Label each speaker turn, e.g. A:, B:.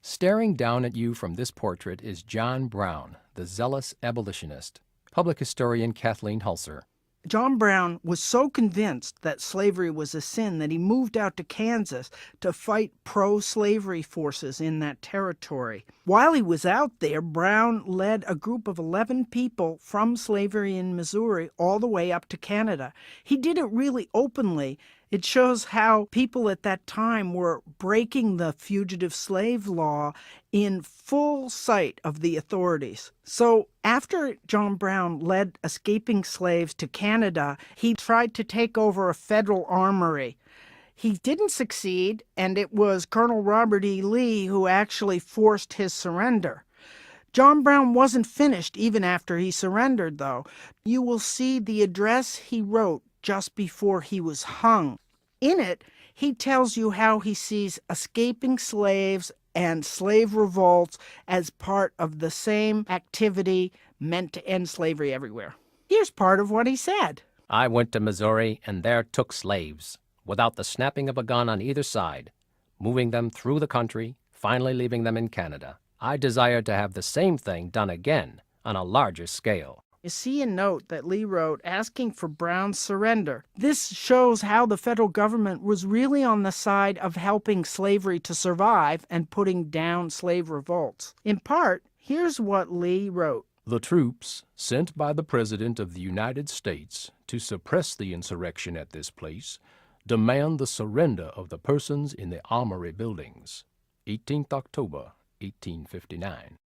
A: Staring down at you from this portrait is John Brown, the zealous abolitionist. Public historian Kathleen Hulser.
B: John Brown was so convinced that slavery was a sin that he moved out to Kansas to fight pro-slavery forces in that territory. While he was out there, Brown led a group of 11 people from slavery in Missouri all the way up to Canada. He did it really openly. It shows how people at that time were breaking the fugitive slave law in full sight of the authorities. So after John Brown led escaping slaves to Canada, he tried to take over a federal armory. He didn't succeed, and it was Colonel Robert E. Lee who actually forced his surrender. John Brown wasn't finished even after he surrendered, though. You will see the address he wrote just before he was hung. In it, he tells you how he sees escaping slaves and slave revolts as part of the same activity meant to end slavery everywhere. Here's part of what he said.
A: I went to Missouri and there took slaves, without the snapping of a gun on either side, moving them through the country, finally leaving them in Canada. I desired to have the same thing done again on a larger scale.
B: You see a note that Lee wrote asking for Brown's surrender. This shows how the federal government was really on the side of helping slavery to survive and putting down slave revolts. In part, here's what Lee wrote.
A: The troops sent by the President of the United States to suppress the insurrection at this place demand the surrender of the persons in the Armory buildings. 18th October, 1859.